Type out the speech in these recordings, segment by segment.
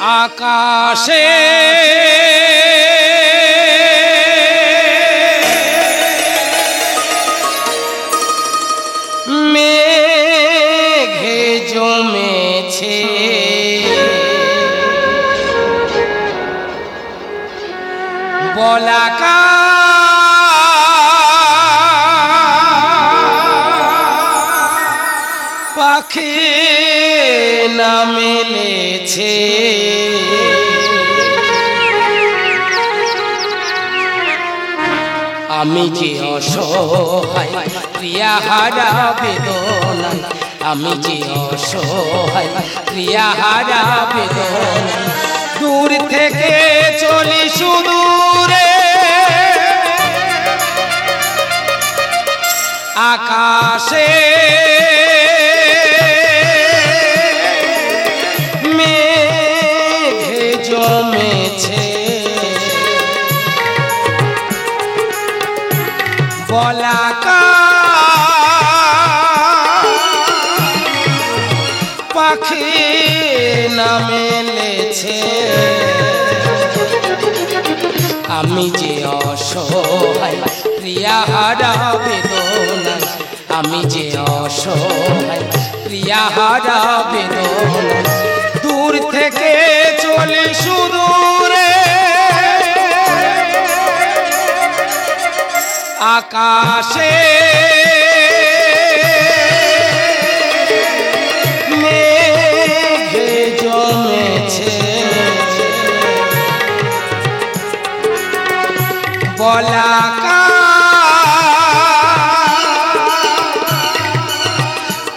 আকাশে মেঘে জমেছে বলাকা পাখি না মেলেছে আমি যে অসহায় প্রিয়াহারা বেদনা আমি যে অসহায় প্রিয়াহারা বেদনা দূর থেকে চলি সুদূরে আকাশে মেঘে জমেছে বলাকা পাখি না মেলেছে আমি যে অসহায় প্রিয়াহারা বেদনা আমি যে অসহায় প্রিয়াহারা বেদনা দূর থেকে চলি সুদূরে আকাশে মেঘে জমেছে বলাকা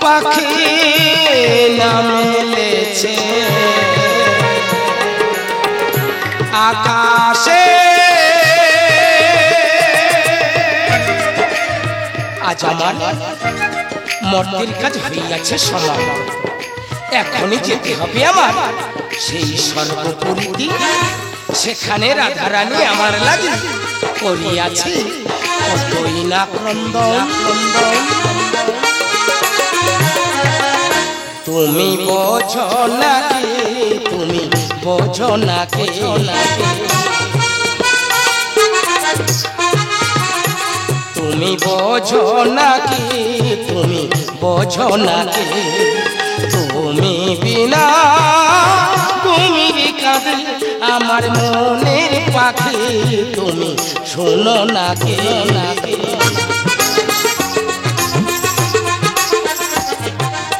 পাখি না মেলেছে আকাশে আজ আমার মর্তের কাজ হইয়াছে সমাজ এখনই যেতে হবে আমার সেই সর্বপুরীতে সেখানে রাধারানী আমার লাগে করিয়াছে কতই না ক্রন্দন তুমি বোঝো নাকি তুমি বোঝো নাকি তুমি বোঝো নাকি তুমি বোঝো নাকি তুমি বিনা তুমি কাঁদে আমার মনের পাখি তুমি শোনো নাকি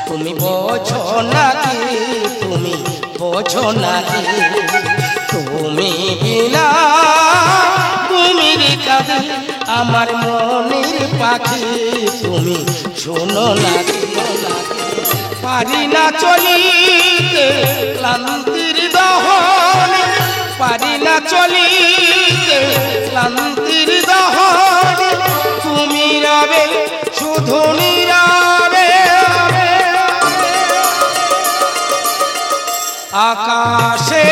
তুমি বোঝো নাকি তুমি বোঝো নাকি তুমি বিনা তুমি কাঁদে আমার মনের পাখি তুমি শোনো নাকি পারি না চলিতে ক্লান্তির দহন পারি না চলিতে ক্লান্তির দহন তুমি রবে শুধু নীরবে আকাশে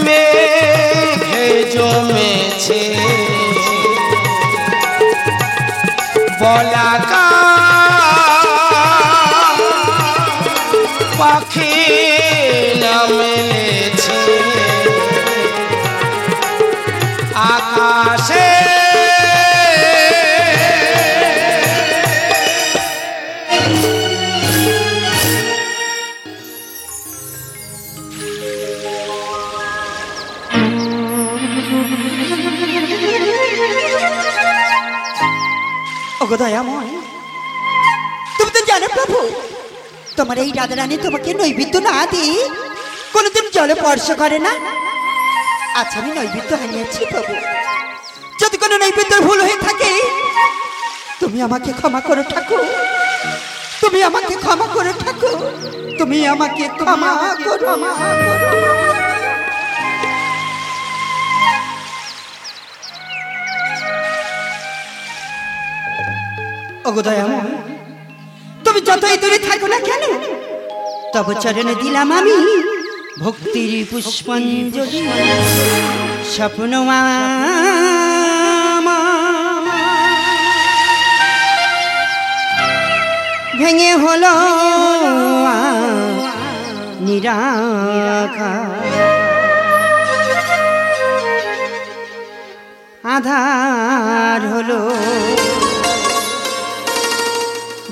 মেঘে জমেছে বলাকা পাখি না মেলেছে আকাশে দয়াময় তুমি তো জানো প্রভু তোমার এই রাধারানী তোমাকে নৈবেদ্য না দিয়ে কোনোদিন জলে স্পর্শ করে না আচ্ছা আমি নৈবেদ্য হারিয়েছি প্রভু যদি কোনো নৈবেদ্যের ভুল হয়ে থাকে তুমি আমাকে ক্ষমা করো ঠাকুর তুমি আমাকে ক্ষমা করো ঠাকুর তুমি আমাকে ক্ষমা করো দয়াময় তুমি যতই দূরে থাকো না কেন তব চরণে দিলাম আমি ভক্তির পুষ্পাঞ্জলি স্বপ্ন ভেঙে হলো নিরাকার, আধার হলো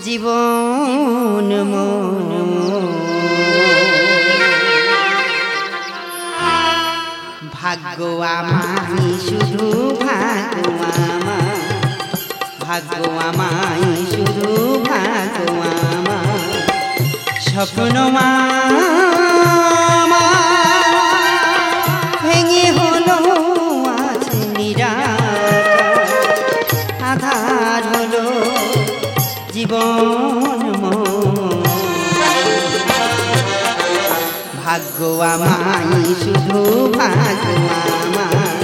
জীবন মন। ভাগ্য আমায় শুধু ভাগ্য আমায়, ভাগ্য আমায় শুধু ভাগ্য আমায়, স্বপ্ন ভেঙে হলো আজ নিরাকার, আধার হলো জীবন মন। ভাগ্য আমায় শুধু ভাগ্য আমায়,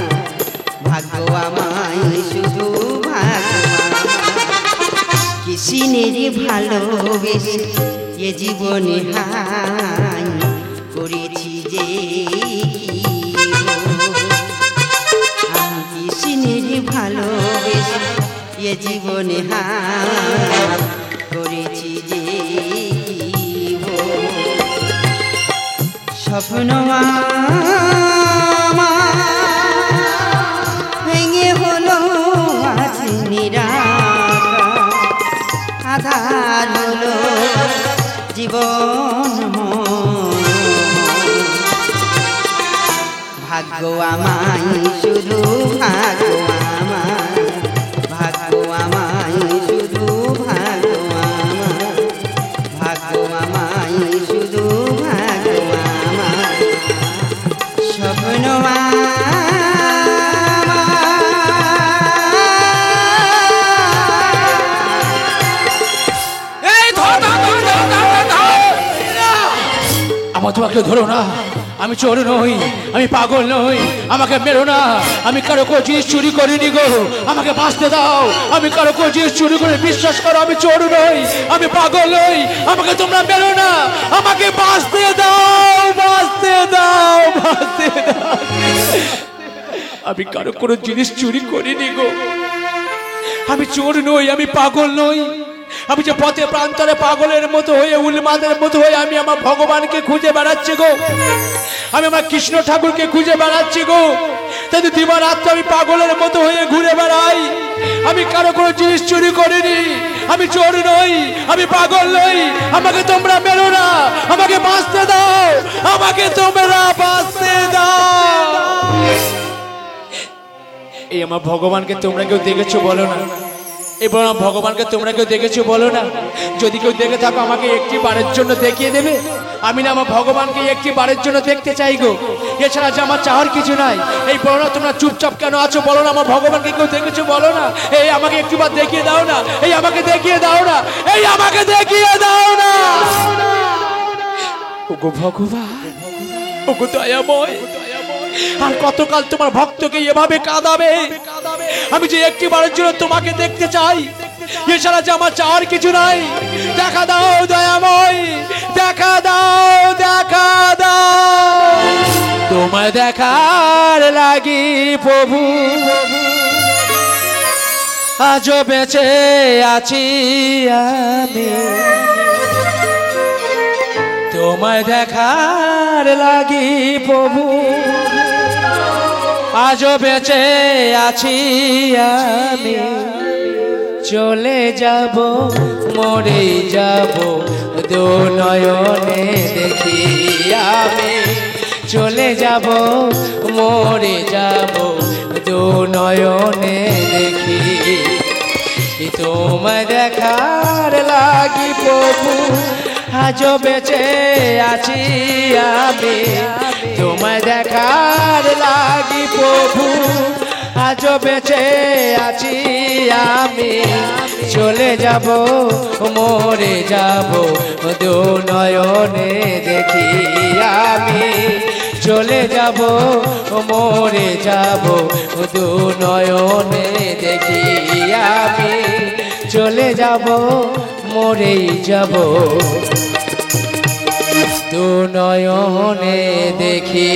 ভাগ্য আমায় শুধু ভাগ্য আমায়, কিসিনেরই ভালোবেসে এ জীবনে হাই করেছি যে আমি, কিসিনেরই ভালোবেসে এ জীবনে হাই করেছি যে স্বপ্ন ভেঙে হলো আজ নিরাকার, আধার হলো জীবন মন। ভাগ্য আমায় শুধু ভাগ্য আমায়, ভাগ্য আমায় শুধু ভাগ্য আমায়, ভাগ্য আমায় শুধু ভাগ্য আমায়, স্বপ্ন আমার তোমাকে ধরো না, আমি চোর নই, আমি পাগল নই, আমাকে মেরো না, আমি কারো কোনো জিনিস চুরি করিনি গো, আমাকে বাঁচতে দাও, আমি কারো কোনো জিনিস চুরি করে, বিশ্বাস করো আমি চোর নই, আমি পাগল নই, আমাকে তোমরা মেরো না, আমাকে বাঁচতে দাও, বাঁচতে দাও, বাঁচতে দাও। আমি কারো কোনো জিনিস চুরি করিনি গো, আমি চোর নই, আমি পাগল নই, আমি যে পথে প্রান্তরে পাগলের মতো হয়ে উন্মাদের মতো হয়ে আমি আমার ভগবানকে খুঁজে বেড়াচ্ছি গো, আমি আমার কৃষ্ণ ঠাকুরকে খুঁজে বেড়াচ্ছি গো, তাই দিবারাত্র আমি পাগলের মতো হয়ে ঘুরে বেড়াই, আমি কারো কোনো জিনিস চুরি করিনি, আমি চোর নই, আমি পাগল নই, আমাকে তোমরা মেরো না, আমাকে বাঁচতে দাও, আমাকে তোমরা বাঁচতে দাও। এই আমার ভগবানকে তোমরা কেউ দেখেছো বলো না, এবার ভগবানকে তোমরা কেউ দেখেছো বলো না, যদি কেউ দেখে থাকো আমাকে একটি বারের জন্য দেখিয়ে দেবে, আমি না আমার ভগবানকে একটি বারের জন্য দেখতে চাই গো, এছাড়া যে আমার চাওয়ার কিছু নাই। এই বলো না তোমরা চুপচাপ কেন আছো বলো না, আমার ভগবানকে কেউ দেখেছো বলো না, এই আমাকে একটি বার দেখিয়ে দাও না, এই আমাকে দেখিয়ে দাও না, এই আমাকে দেখিয়ে দাও না। ওগো ভগবান, ওগো দয়াময়, আর কতকাল তোমার ভক্তকে এভাবে কাঁদাবে, আমি যে একটি বারের জন্য তোমাকে দেখতে চাই, এছাড়া যে আমার চাওয়ার কিছু নাই, দেখা দাও দয়াময়, দেখা দাও, দেখা দাও, তোমায় দেখার লাগি প্রভু আজও বেঁচে আছি আমি, তোমায় দেখার লাগি প্রভু আজও বেঁচে আছি আমি, চলে যাব মরে যাব দু নয়নে দেখি আমি, চলে যাব মরে যাব দু নয়নে দেখি, তোমায় দেখার লাগি প্রভু আজও বেঁচে আছি আমি, তোমায় দেখার লাগি প্রভু আজও বেঁচে আছি আমি, চলে যাব মরে যাব দু নয়নে দেখি আমি, চলে যাব মরে যাব দু নয়নে দেখি আমি, চলে যাব মরেই যাব দু নয়নে দেখি।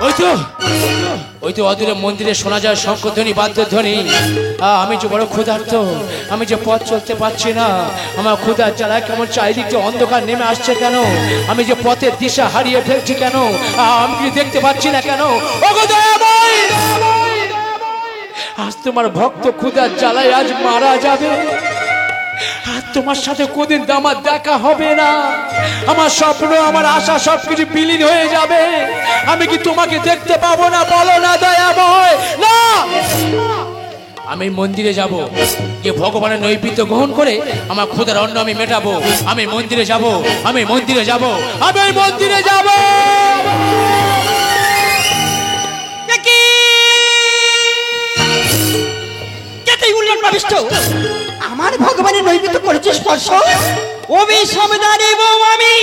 ওই তো ওই তো অদূরে মন্দিরে শোনা যায় শঙ্খধ্বনি বাদ্যধ্বনি। আমি যে বড় ক্ষুধার্ত, আমি যে পথ চলতে পারছি না, আমার ক্ষুধার জ্বালায় কেমন চারিদিকে অন্ধকার নেমে আসছে কেন, আমি যে পথের দিশা হারিয়ে ফেলছি কেন, আমি কি দেখতে পাচ্ছি না কেন? ওগো দয়াময়, আজ তোমার ভক্ত ক্ষুধার জ্বালায় আজ মারা যাবে, আর তোমার সাথে কোনদিন আমার দেখা হবে না, আমার স্বপ্ন আমার আশা সবকিছু বিলীন হয়ে যাবে, আমি কি তোমাকে দেখতে পাবো না? বলো না দয়াময়। না, আমি মন্দিরে যাব, যে ভগবানের নৈবেদ্য গ্রহণ করে আমার ক্ষুধার অন্ন আমি মেটাবো। আমি মন্দিরে যাব, আমি মন্দিরে যাব, আমি ওই মন্দিরে যাব। আমার ভগবানের নৈবেদ্য করেছে স্পর্শ, অভিশাপ দেব আমি।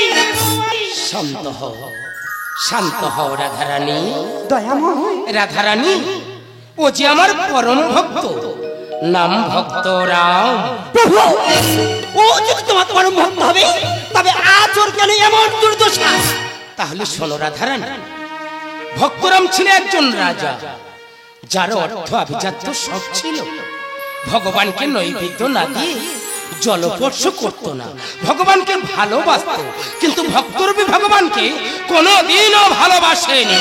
শান্ত হও, শান্ত হও রাধারানী। দয়াময়, রাধারানী, ও যে আমার পরম ভক্ত, নাম ভক্ত রাম। প্রভু, ও যদি তোমার পরম ভক্ত হবে তবে আজ ওর কেন এমন দুর্দশা? তাহলে শোনো রাধারানী, ভক্তরাম ছিল একজন রাজা, যার অর্থ আভিজাত্য সব ছিল। ভগবানকে নৈবেদ্য না দিয়ে জলস্পর্শ করতো না, ভগবানকে ভালোবাসতো, কিন্তু ভক্তরূপী ভগবানকে কোনোদিনও ভালোবাসেনি।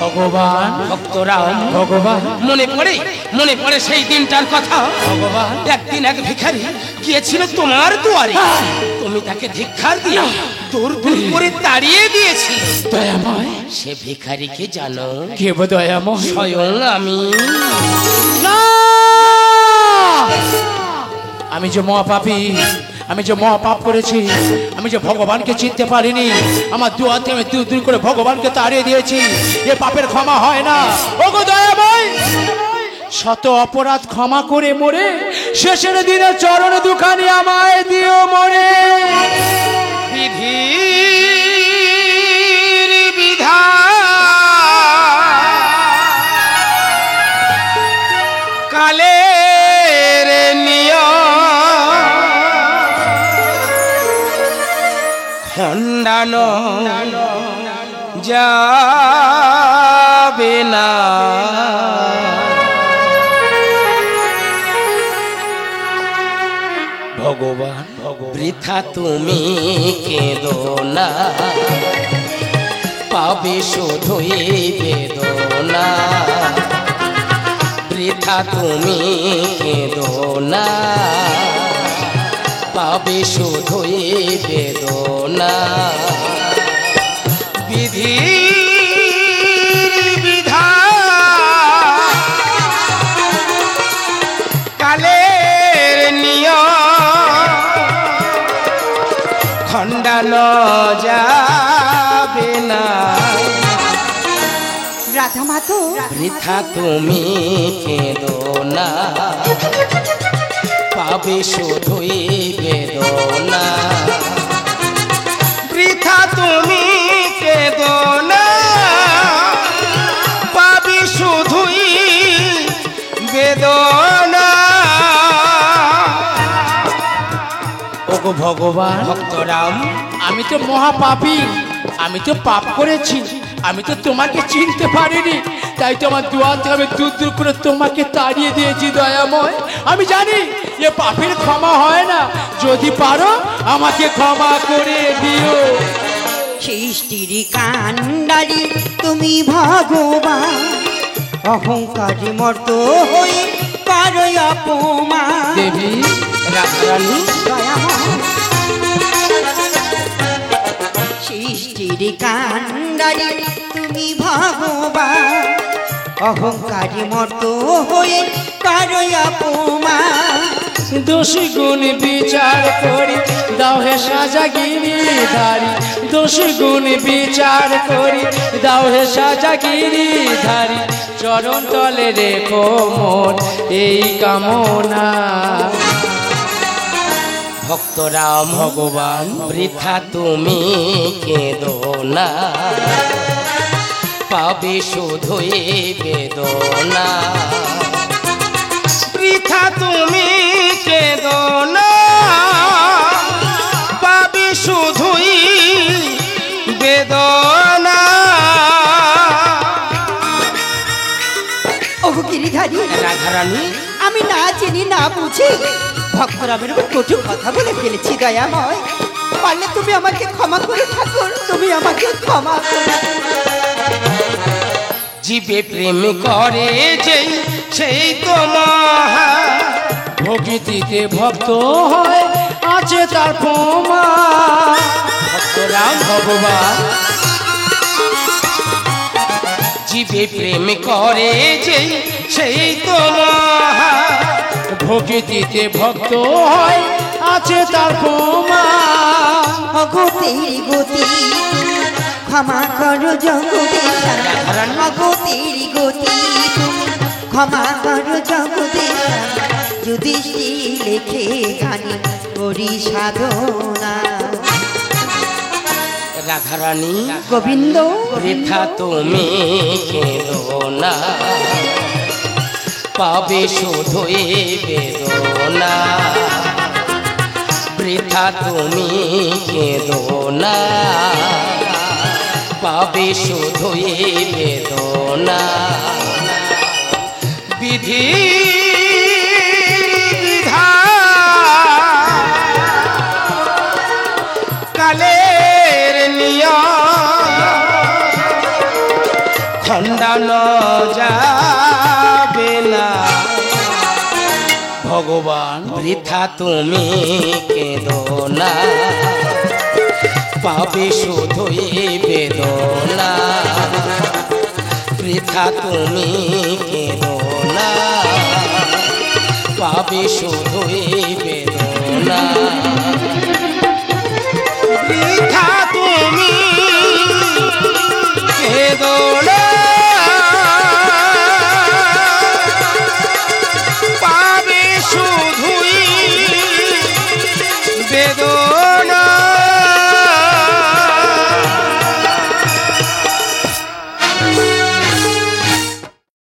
ভগবান, ভক্তরাম, ভগবান, মনে পড়ে সেই দিনটার কথা। ভগবান, একদিন এক ভিখারি গিয়েছিল তোমার দুয়ারে, তুমি তাকে ধিক্কার দিয়ে দূর দূর করে তাড়িয়ে দিয়েছি। দয়াময়, সে ভিখারিকে জানো? কে গো দয়াময়? স্বয়ং আমি। না, আমি যে মহাপাপী, আমি যে মহাপাপ করেছি, আমি যে ভগবানকে চিনতে পারিনি, আমার দুয়ার থেকে আমি দূর দূর করে ভগবানকে তাড়িয়ে দিয়েছি, এ পাপের ক্ষমা হয় না। ওগো দয়াময়, শত অপরাধ ক্ষমা করে মরে শেষের দিনে চরণ দুখানি আমায় দিও মরে। বিধির বিধান কালের নিয়ম খণ্ডানো যাবে না। ভগবান, বৃথা তুমি কেঁদো না, পাবে শুধুই বেদনা। বৃথা তুমি কেঁদো না, পাবে শুধুই বেদনা। বিধির বিধান কালের নিয়ম খণ্ডানো যাবে না। রাধা মাতো, বৃথা তুমি কেঁদো না, পাবে শুধুই বেদনা। বৃথা তুমি কেঁদো না, পাবে শুধুই বেদনা। ওগো ভগবান, ভক্তরাম, আমি তো মহাপাপী, আমি তো পাপ করেছি, আমি তো তোমাকে চিনতে পারিনি, তাই তো আমার দুয়ার থেকে আমি দূর দূর করে তোমাকে তাড়িয়ে দিয়েছি। দয়াময়, আমি জানি এ পাপের ক্ষমা হয় না, যদি পারো আমাকে ক্ষমা করে দিও। সৃষ্টির কাণ্ডারি তুমি ভগবান, অহংকারী মর্ত হয়ে করো অপমান। দেবী, রাধারানী, দয়াময়, সৃষ্টির কাণ্ডারি তুমি ভগবান, অহংকারী মর্ত হয়ে করো অপমান। দোষী গুণ বিচার করি দাও হে সাজা গিরিধারী, দোষী গুণ বিচার করি দাও হে সাজা গিরিধারী, চরণ তলে রেখো মোর এই কামনা। ভক্তরাম, ভগবান, বৃথা তুমি কেঁদো না, পাবে শুধুই বেদনা। বৃথা তুমি কেঁদো না, পাবে শুধুই বেদনা। ওগো গিরিধারী, রাধারানী, আমি না চিনি না বুঝি ভক্তরামের উপর কটু কথা বলে ফেলেছি দয়াময়। পারলে তুমি আমাকে ক্ষমা করে ঠাকুর, তুমি আমাকে ক্ষমা করো। জীবে প্রেম করে যেই সেই তো মহা, ভক্তিতে ভক্ত হয় আছে তার প্রমাণ। ভক্তরাম ভগবান জীবে প্রেম করে যেই সেই তো মহা, ভক্তিতে ভক্ত হয় আছে তার প্রমাণ। অগতির গতি ক্ষমা করো জগদীশা, অগতির গতি ক্ষমা করো জগদীশা। যুধিষ্ঠি লেখে গানি করি সাধনা। রাধারানী, গোবিন্দ বৃথা তুমি কেঁদো না, পাবে শুধুই বেদনা। বৃথা তুমি কেঁদো না, পাবে শুধুই বেদনা। বিধি কালের নিয়ম খণ্ডানো যাবে না। ভগবান বৃথা তুমি কেঁদো না, পাবে শুধুই বেদনা। বৃথা তুমি কেঁদো না, পাবে শুধু